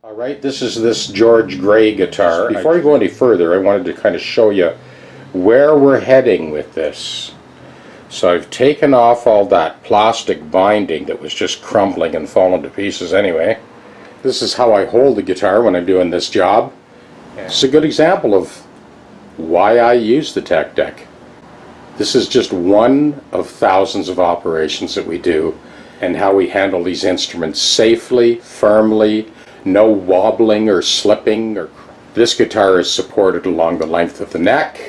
Alright, this is this George Gray guitar. Before I go any further, I wanted to kind of show you where we're heading with this. So I've taken off all that plastic binding that was just crumbling and falling to pieces anyway. This is how I hold the guitar when I'm doing this job. It's a good example of why I use the Tech Deck. This is just one of thousands of operations that we do, and how we handle these instruments safely, firmly, no wobbling or slipping. This guitar is supported along the length of the neck.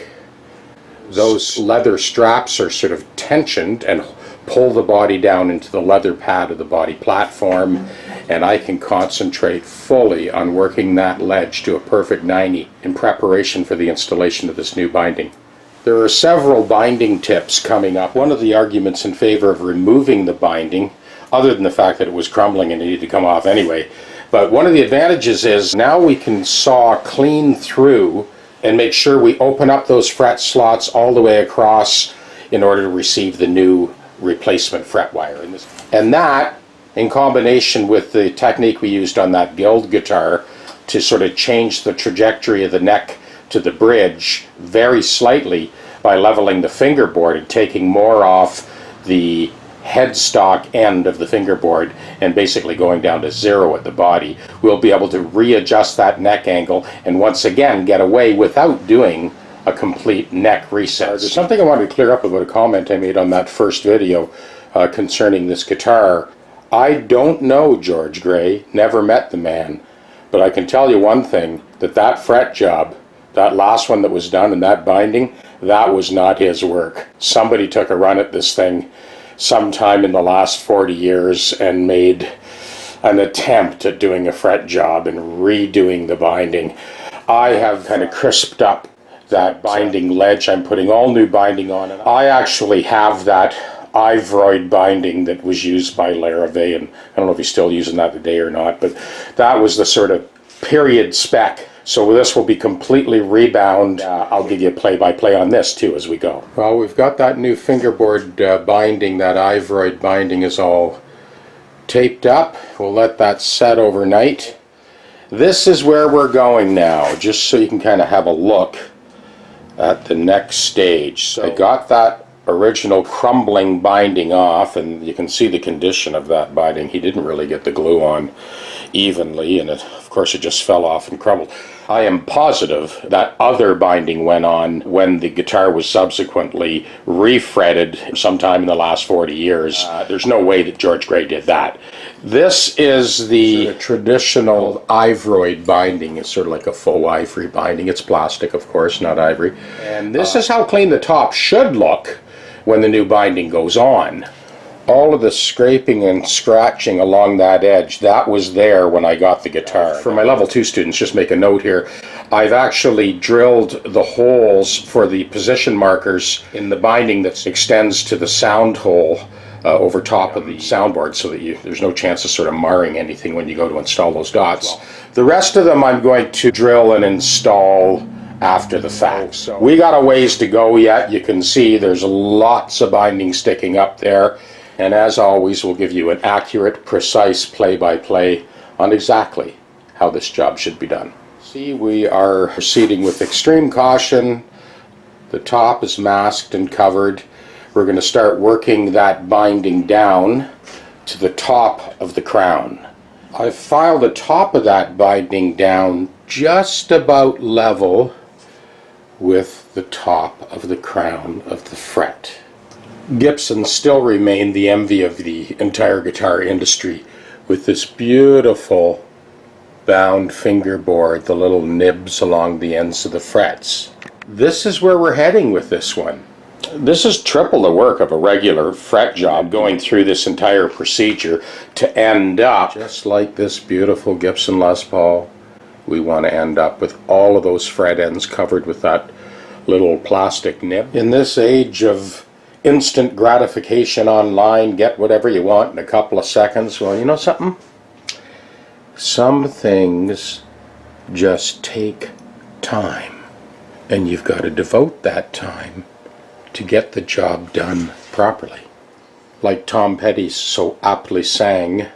Those leather straps are sort of tensioned and pull the body down into the leather pad of the body platform, and I can concentrate fully on working that ledge to a perfect 90 in preparation for the installation of this new binding. There are several binding tips coming up. One of the arguments in favor of removing the binding, other than the fact that it was crumbling and it needed to come off anyway, but one of the advantages is now we can saw clean through and make sure we open up those fret slots all the way across in order to receive the new replacement fret wire. And that, in combination with the technique we used on that Guild guitar to sort of change the trajectory of the neck to the bridge very slightly by leveling the fingerboard and taking more off the headstock end of the fingerboard and basically going down to 0 at the body, we'll be able to readjust that neck angle and once again get away without doing a complete neck reset. There's something I wanted to clear up about a comment I made on that first video concerning this guitar. I don't know George Gray, never met the man, but I can tell you one thing, that fret job, that last one that was done in that binding, that was not his work. Somebody took a run at this thing sometime in the last 40 years and made an attempt at doing a fret job and redoing the binding. I have kind of crisped up that binding ledge. I'm putting all new binding on it. I actually have that Ivroid binding that was used by Larrivee, and I don't know if he's still using that today or not, but that was the sort of period spec. So this will be completely rebound. I'll give you a play-by-play on this too as we go. Well, we've got that new fingerboard binding, that Ivroid binding is all taped up. We'll let that set overnight. This is where we're going now, just so you can kind of have a look at the next stage. So I got that original crumbling binding off, and you can see the condition of that binding. He didn't really get the glue on evenly, and of course it just fell off and crumbled. I am positive that other binding went on when the guitar was subsequently refretted sometime in the last 40 years. There's no way that George Gray did that. This is the traditional Ivroid binding. It's sort of like a faux ivory binding. It's plastic, of course, not ivory. And this is how clean the top should look when the new binding goes on. All of the scraping and scratching along that edge, that was there when I got the guitar. For my level 2 students, just make a note here, I've actually drilled the holes for the position markers in the binding that extends to the sound hole over top of the soundboard, so that there's no chance of sort of marring anything when you go to install those dots. The rest of them I'm going to drill and install after the fact. So we got a ways to go yet. You can see there's lots of binding sticking up there. And as always, we'll give you an accurate, precise play-by-play on exactly how this job should be done. See, we are proceeding with extreme caution. The top is masked and covered. We're going to start working that binding down to the top of the crown. I've filed the top of that binding down just about level with the top of the crown of the fret. Gibson still remain the envy of the entire guitar industry with this beautiful bound fingerboard, the little nibs along the ends of the frets. This is where we're heading with this one. This is triple the work of a regular fret job, going through this entire procedure to end up just like this beautiful Gibson Les Paul. We want to end up with all of those fret ends covered with that little plastic nib. In this age of instant gratification online, get whatever you want in a couple of seconds, well, you know something? Some things just take time, and you've got to devote that time to get the job done properly. Like Tom Petty so aptly sang,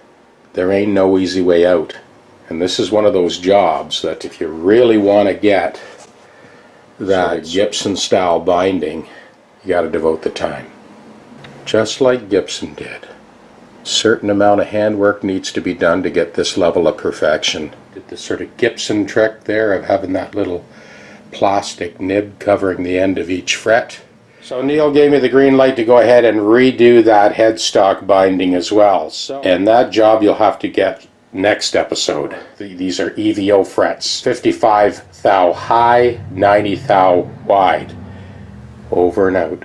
there ain't no easy way out. And this is one of those jobs that if you really want to get that Gibson-style binding, you got to devote the time. Just like Gibson did. A certain amount of handwork needs to be done to get this level of perfection. Did the sort of Gibson trick there of having that little plastic nib covering the end of each fret. So Neil gave me the green light to go ahead and redo that headstock binding as well. And that job you'll have to get next episode. These are EVO frets, 55 thou high, 90 thou wide. Over and out.